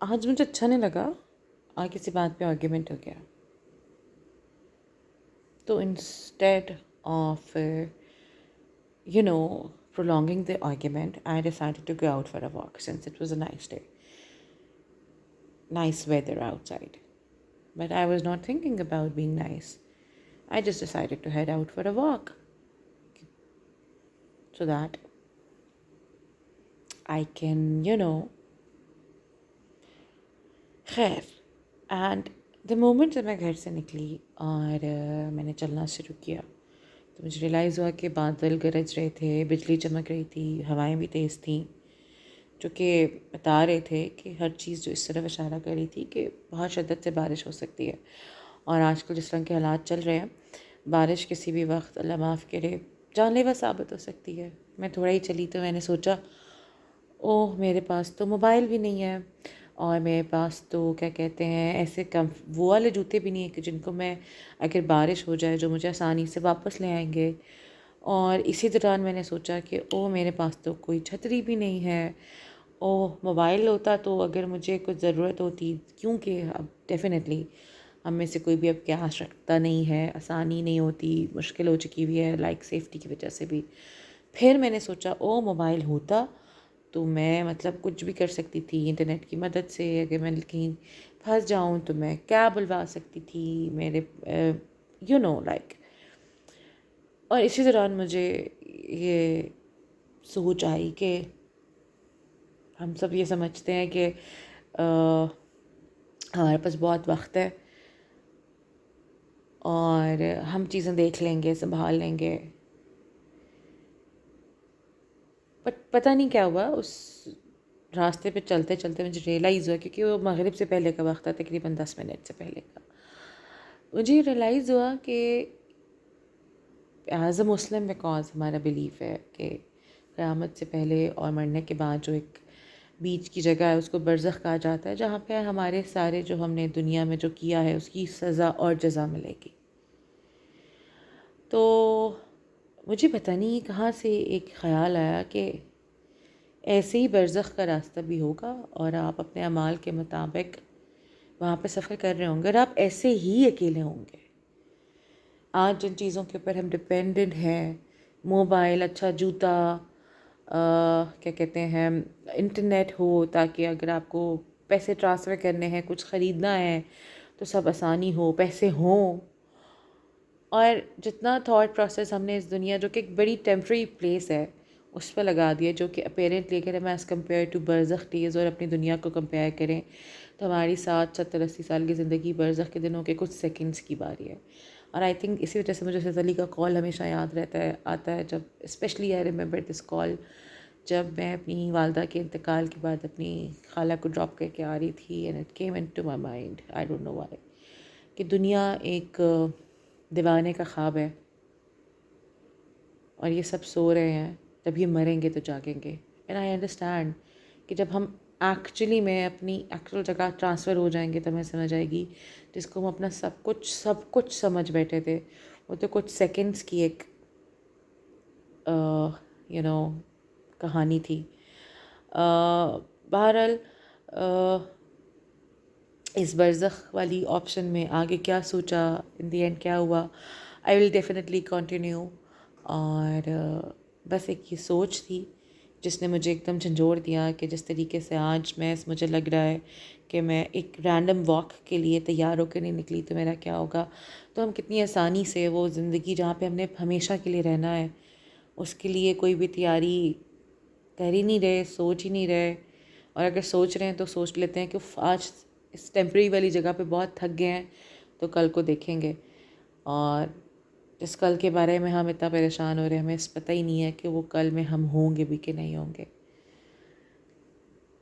آج مجھے اچھا نہیں لگا اور کسی بات پہ آرگیومنٹ ہو گیا. تو instead of prolonging the argument, I decided to go out for a walk since it was a nice day, nice weather outside. But I was not thinking about being nice. I just decided to head out for a walk so that I can. خیر. And the moment جب میں گھر سے نکلی اور میں نے چلنا شروع کیا تو مجھے ریئلائز ہوا کہ بادل گرج رہے تھے، بجلی چمک رہی تھی، ہوائیں بھی تیز تھیں، جو کہ بتا رہے تھے کہ ہر چیز جو اس طرف اشارہ کر رہی تھی کہ بہت شدت سے بارش ہو سکتی ہے. اور آج کل جس طرح کے حالات چل رہے ہیں، بارش کسی بھی وقت اللہ معاف کرے جان لیوا ثابت ہو سکتی ہے. میں تھوڑا ہی چلی تو میں نے سوچا اوہ میرے پاس تو موبائل بھی نہیں ہے، اور میرے پاس تو کیا کہتے ہیں ایسے وہ والے جوتے بھی نہیں ہیں کہ جن کو میں اگر بارش ہو جائے جو مجھے آسانی سے واپس لے آئیں گے. اور اسی دوران میں نے سوچا کہ اوہ میرے پاس تو کوئی چھتری بھی نہیں ہے. اوہ موبائل ہوتا تو اگر مجھے کچھ ضرورت ہوتی، کیونکہ اب ڈیفینیٹلی ہم میں سے کوئی بھی اب کیش رکھتا نہیں ہے، آسانی نہیں ہوتی، مشکل ہو چکی ہوئی ہے لائک سیفٹی کی وجہ سے بھی. پھر میں نے سوچا موبائل ہوتا تو میں کچھ بھی کر سکتی تھی انٹرنیٹ کی مدد سے. اگر میں کہیں پھنس جاؤں تو میں کیب بلوا سکتی تھی میرے لائک. اور اسی دوران مجھے یہ سوچ آئی کہ ہم سب یہ سمجھتے ہیں کہ ہمارے پاس بہت وقت ہے اور ہم چیزیں دیکھ لیں گے، سنبھال لیں گے. بٹ پتہ نہیں کیا ہوا، اس راستے پہ چلتے چلتے مجھے ریئلائز ہوا، کیونکہ وہ مغرب سے پہلے کا وقت تھا، تقریباً 10 منٹ سے پہلے کا. مجھے ریئلائز ہوا کہ ایز اے مسلم بیکاز ہمارا بلیف ہے کہ قیامت سے پہلے اور مرنے کے بعد جو ایک بیچ کی جگہ ہے اس کو برزخ کہا جاتا ہے، جہاں پہ ہمارے سارے جو ہم نے دنیا میں جو کیا ہے اس کی سزا اور جزا ملے گی. تو مجھے پتہ نہیں کہاں سے ایک خیال آیا کہ ایسے ہی برزخ کا راستہ بھی ہوگا اور آپ اپنے اعمال کے مطابق وہاں پہ سفر کر رہے ہوں گے، اور آپ ایسے ہی اکیلے ہوں گے. آج جن چیزوں کے اوپر ہم ڈپینڈنٹ ہیں، موبائل، اچھا جوتا، کیا کہتے ہیں انٹرنیٹ ہو تاکہ اگر آپ کو پیسے ٹرانسفر کرنے ہیں، کچھ خریدنا ہے تو سب آسانی ہو، پیسے ہوں. اور جتنا تھاٹ پروسیس ہم نے اس دنیا جو کہ ایک بڑی ٹیمپرری پلیس ہے اس پہ لگا دیا، جو کہ اپیرنٹلی اگر ہم ایز کمپیئر ٹو برزخ ڈیز اور اپنی دنیا کو کمپیئر کریں تو ہماری 60 70 80 سال کی زندگی برزخ کے دنوں کے کچھ سیکنڈس کی باری ہے. اور آئی تھنک اسی وجہ سے مجھے سید علی کا کال ہمیشہ یاد رہتا ہے، آتا ہے جب اسپیشلی آئی ریممبر دس کال جب میں اپنی والدہ کے انتقال کے بعد اپنی خالہ کو ڈراپ کر کے آ رہی تھی. And it came into my mind, I don't know why, کہ دنیا ایک دیوانے کا خواب ہے اور یہ سب سو رہے ہیں، جب یہ مریں گے تو جاگیں گے. اینڈ آئی انڈرسٹینڈ کہ جب ہم ایکچولی میں اپنی ایکچوئل جگہ ٹرانسفر ہو جائیں گے تو ہمیں سمجھ آئے گی جس کو ہم اپنا سب کچھ سمجھ بیٹھے تھے وہ تو کچھ سیکنڈس کی ایک کہانی تھی. بہرحال اس برزخ والی آپشن میں آگے کیا سوچا، ان دی اینڈ کیا ہوا، آئی ول ڈیفینیٹلی کنٹینیو. اور بس ایک یہ سوچ تھی جس نے مجھے ایک دم جھنجھوڑ دیا کہ جس طریقے سے آج مجھے لگ رہا ہے کہ میں ایک رینڈم واک کے لیے تیار ہو کے نہیں نکلی تو میرا کیا ہوگا. تو ہم کتنی آسانی سے وہ زندگی جہاں پہ ہم نے ہمیشہ کے لیے رہنا ہے اس کے لیے کوئی بھی تیاری کر ہی نہیں رہے، سوچ ہی نہیں رہے. اور اگر سوچ رہے ہیں تو سوچ لیتے ہیں کہ آج اس ٹیمپریری والی جگہ پہ بہت تھک گئے ہیں تو کل کو دیکھیں گے. اور جس کل کے بارے میں ہم اتنا پریشان ہو رہے ہیں ہمیں اس پتہ ہی نہیں ہے کہ وہ کل میں ہم ہوں گے بھی کہ نہیں ہوں گے.